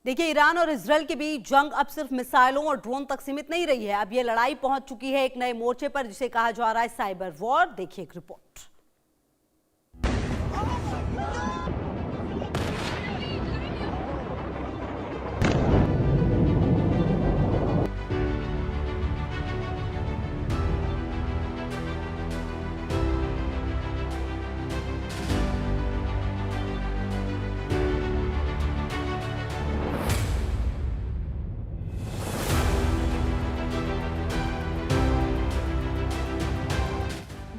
देखिए, ईरान और इजरायल के बीच जंग अब सिर्फ मिसाइलों और ड्रोन तक सीमित नहीं रही है। अब ये लड़ाई पहुंच चुकी है एक नए मोर्चे पर, जिसे कहा जा रहा है साइबर वॉर। देखिए एक रिपोर्ट।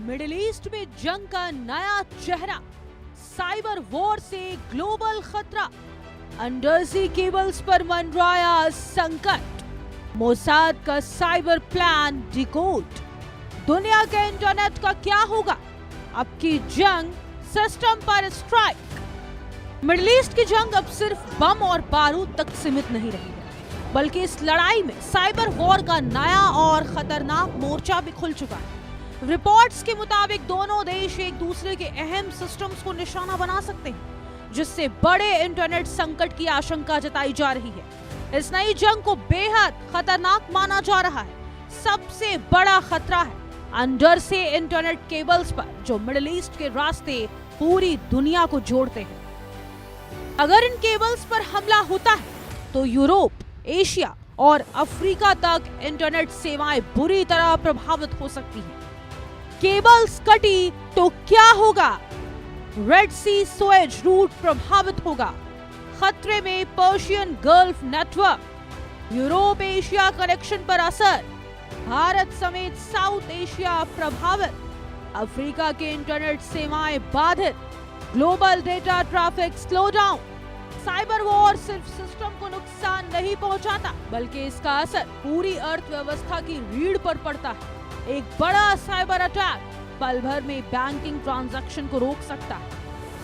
मिडिल ईस्ट में जंग का नया चेहरा, साइबर वॉर से ग्लोबल खतरा, अंडरसी केबल्स पर मंडराया संकट, मोसाद का साइबर प्लान डिकोड। दुनिया के इंटरनेट का क्या होगा? अब की जंग सिस्टम पर स्ट्राइक। मिडिल ईस्ट की जंग अब सिर्फ बम और बारूद तक सीमित नहीं रही है, बल्कि इस लड़ाई में साइबर वॉर का नया और खतरनाक मोर्चा भी खुल चुका है। रिपोर्ट्स के मुताबिक दोनों देश एक दूसरे के अहम सिस्टम्स को निशाना बना सकते हैं, जिससे बड़े इंटरनेट संकट की आशंका जताई जा रही है। इस नई जंग को बेहद खतरनाक माना जा रहा है। सबसे बड़ा खतरा है अंडर से इंटरनेट केबल्स पर, जो मिडिल ईस्ट के रास्ते पूरी दुनिया को जोड़ते हैं। अगर इन केबल्स पर हमला होता है तो यूरोप, एशिया और अफ्रीका तक इंटरनेट सेवाएं बुरी तरह प्रभावित हो सकती हैं। केबल्स कटी तो क्या होगा? रेड सी सुएज रूट प्रभावित होगा। खतरे में Persian gulf network. Europe Asia connection पर असर। भारत समेत साउथ एशिया प्रभावित। अफ्रीका के इंटरनेट सेवाएं बाधित। Global data traffic slow down. Cyber war सिर्फ सिस्टम को नुकसान नहीं पहुंचाता, बल्कि इसका असर पूरी अर्थव्यवस्था की रीढ़ पर पड़ता है। एक बड़ा साइबर अटैक पल भर में बैंकिंग ट्रांजैक्शन को रोक सकता है,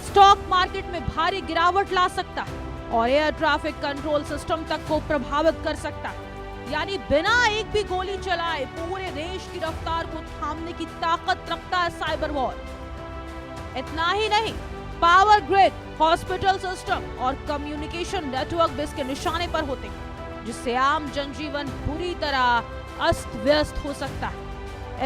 स्टॉक मार्केट में भारी गिरावट ला सकता है और एयर ट्रैफिक कंट्रोल सिस्टम तक को प्रभावित कर सकता है। यानी बिना एक भी गोली चलाए पूरे देश की रफ्तार को थामने की ताकत रखता है साइबर वॉर। इतना ही नहीं, पावर ग्रिड, हॉस्पिटल सिस्टम और कम्युनिकेशन नेटवर्क भी इसके निशाने पर होते हैं, जिससे आम जनजीवन बुरी तरह अस्त व्यस्त हो सकता है।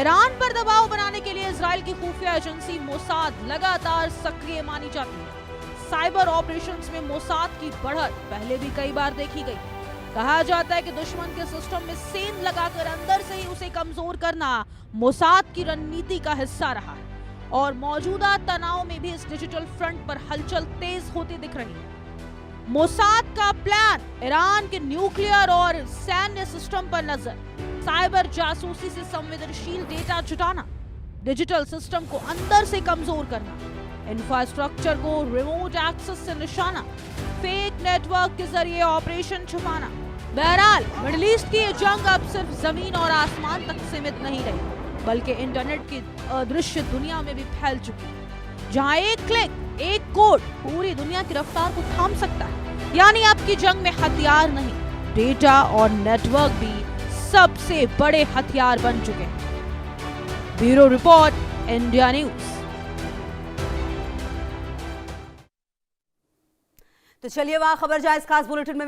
ईरान पर दबाव बनाने के लिए इजराइल की खुफिया एजेंसी मोसाद लगातार सक्रिय मानी जाती है। साइबर ऑपरेशंस में मोसाद की बढ़त पहले भी कई बार देखी गई। कहा जाता है कि दुश्मन के सिस्टम में सेंध लगाकर अंदर से ही उसे कमजोर करना मोसाद की रणनीति का हिस्सा रहा है और मौजूदा तनाव में भी इस डिजिटल फ्रंट पर हलचल तेज होती दिख रही है। मोसाद का प्लान, ईरान के न्यूक्लियर और सैन्य सिस्टम पर नजर, साइबर जासूसी से संवेदनशील डेटा जुटाना, डिजिटल सिस्टम को अंदर से कमजोर करना, इंफ्रास्ट्रक्चर को रिमोट एक्सेस से निशाना, फेक नेटवर्क के जरिए ऑपरेशन छुपाना। बहरहाल मिडिल ईस्ट की ये जंग अब सिर्फ जमीन और आसमान तक सीमित नहीं रही, बल्कि इंटरनेट की अदृश्य दुनिया में भी फैल चुकी है, जहां एक क्लिक, एक कोड पूरी दुनिया की रफ्तार को थाम सकता है। यानी आपकी जंग में हथियार नहीं, डेटा और नेटवर्क भी सबसे बड़े हथियार बन चुके हैं। Bureau report, India news. तो चलिए वहां खबर जाए इस खास बुलेटिन में